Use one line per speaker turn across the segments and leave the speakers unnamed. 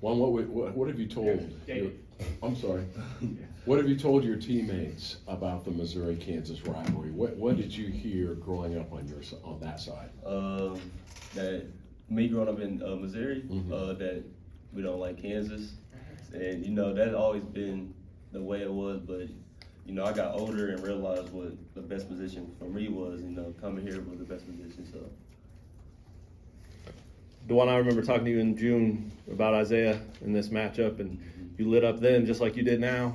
Juan, what have you told? I'm sorry. What have you told your teammates about the Missouri-Kansas rivalry? What did you hear growing up on that side?
That me growing up in Missouri,
Mm-hmm.
that we don't like Kansas, and that's always been the way it was. But I got older and realized what the best position for me was. Coming here was the best position. So.
Dajuan, I remember talking to you in June about Isaiah in this matchup, and you lit up then just like you did now.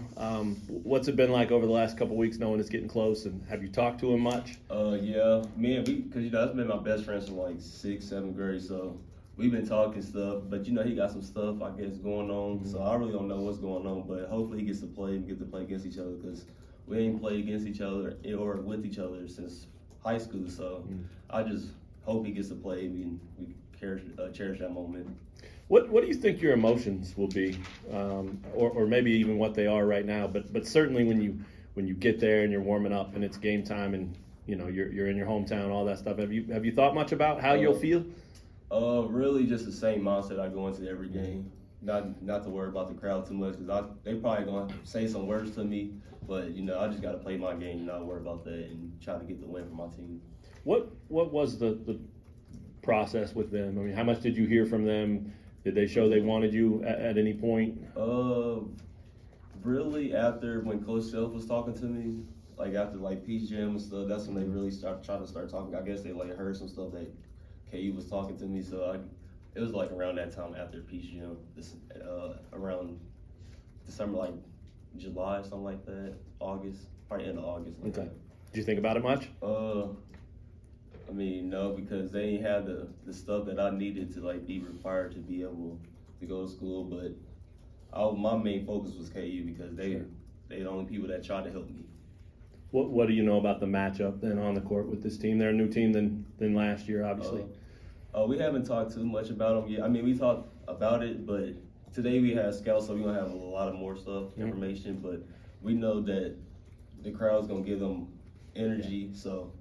What's it been like over the last couple of weeks knowing it's getting close, and have you talked to him much?
Yeah, because that's been my best friend from like 6th, 7th grade, so we've been talking stuff, but he got some stuff, I guess, going on, so I really don't know what's going on, but hopefully he gets to play and get to play against each other, because we ain't played against each other or with each other since high school, so I just hope he gets to play and we cherish that moment.
What do you think your emotions will be, or maybe even what they are right now? But certainly when you get there and you're warming up and it's game time and you're in your hometown, all that stuff. Have you thought much about how you'll feel?
Really just the same mindset I go into every game. Not to worry about the crowd too much, because they probably gonna say some words to me, but I just gotta play my game, not worry about that, and try to get the win for my team.
What was the process with them? I mean, how much did you hear from them? Did they show they wanted you at any point?
Really after when Coach Self was talking to me, like after like Peach Jam and stuff, that's when they really trying to start talking. I guess they heard some stuff that KU was talking to me, so it was like around that time after Peach Jam, around December, like July, something like that, August, probably end of August. Like
Okay.
That.
Did you think about it much?
No, because they ain't had the stuff that I needed to be required to be able to go to school. But my main focus was KU because they the only people that tried to help me.
What do you know about the matchup then on the court with this team? They're a new team than last year, obviously.
We haven't talked too much about them yet. I mean, we talked about it, but today we had scouts, so we're gonna have a lot of more stuff, information. But we know that the crowd's gonna give them energy, so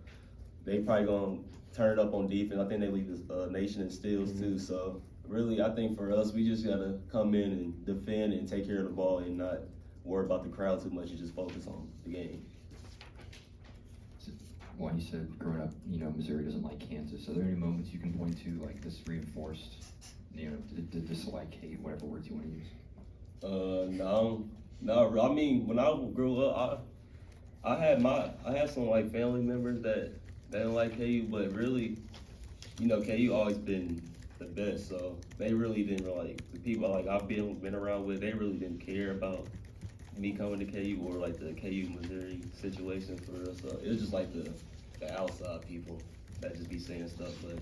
they probably gonna turn it up on defense. I think they lead the nation in steals too. So really, I think for us, we just gotta come in and defend and take care of the ball and not worry about the crowd too much and just focus on the game.
Juan, you said growing up, Missouri doesn't like Kansas. Are there any moments you can point to like this reinforced, the dislike, hate, whatever words you want to use?
No. I mean, when I grew up, I had some family members that didn't like KU, but really, KU always been the best. So they really didn't the people I've been around with. They really didn't care about me coming to KU or the KU Missouri situation for us. So it was just the outside people that just be saying stuff. But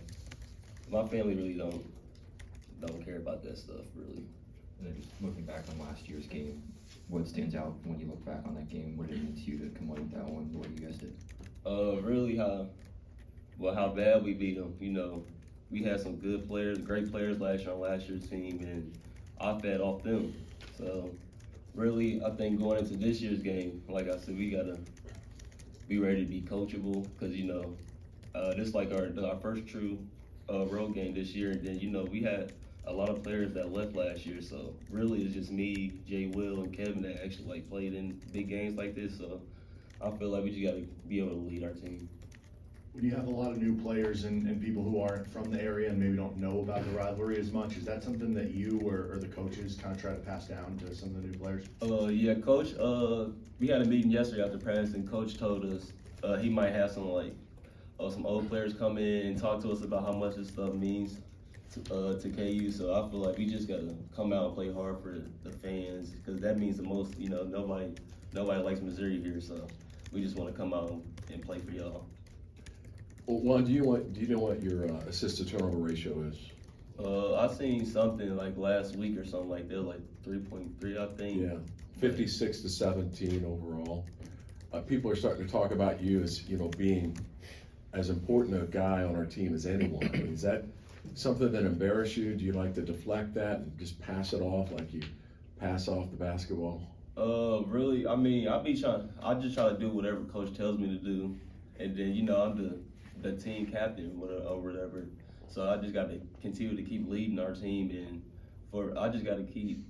my family really don't care about that stuff really.
And then just looking back on last year's game, what stands out when you look back on that game? What did it mean to you to come away with that one? What you guys did?
Really how bad we beat them. We had some good players, great players last year on last year's team, and I fed off them. So really, I think going into this year's game, like I said, we gotta be ready to be coachable because this is our first true road game this year, and then we had a lot of players that left last year, so really it's just me, Jay Will, and Kevin that actually played in big games like this. So I feel like we just gotta be able to lead our team.
When you have a lot of new players and people who aren't from the area and maybe don't know about the rivalry as much, is that something that you or the coaches kind of try to pass down to some of the new players?
Yeah, Coach. We had a meeting yesterday after practice, and Coach told us he might have some old players come in and talk to us about how much this stuff means to KU. So I feel like we just gotta come out and play hard for the fans because that means the most. Nobody likes Missouri here, so we just want to come out and play for y'all.
Well, Juan, do you know what your assist to turnover ratio is?
I seen something last week or something like that, 3.3, I think.
Yeah, 56 to 17 overall. People are starting to talk about you as being as important a guy on our team as anyone. I mean, is that something that embarrasses you? Do you like to deflect that and just pass it off like you pass off the basketball?
Really, I mean, I just try to do whatever Coach tells me to do, and then I'm the team captain or whatever. So I just got to continue to keep leading our team and I just got to keep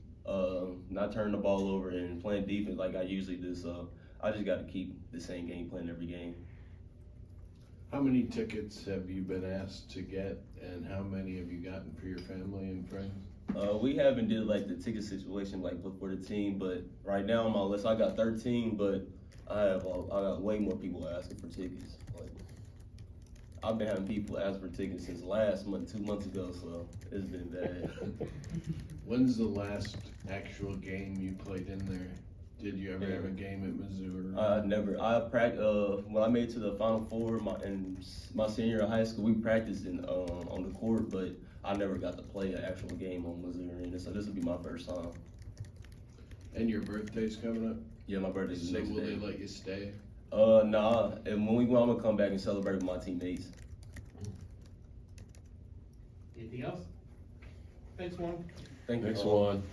not turning the ball over and playing defense like I usually do. So I just got to keep the same game plan every game.
How many tickets have you been asked to get, and how many have you gotten for your family and friends?
We haven't did like the ticket situation like for the team, but right now on my list I got 13, but I got way more people asking for tickets. Like I've been having people ask for tickets since last month, 2 months ago, so it's been bad.
When's the last actual game you played in there? Did you ever have a game at Missouri?
I practiced when I made it to the Final Four in my senior year of high school. We practiced on the court, but I never got to play an actual game on Missouri, so this will be my first time.
And your birthday's coming up?
Yeah, my birthday's the
So
next
will
day.
they let you stay?
Nah. And when we go, I'm gonna come back and celebrate with my teammates.
Anything else? Thanks, Warren.
Thank you.
Next one.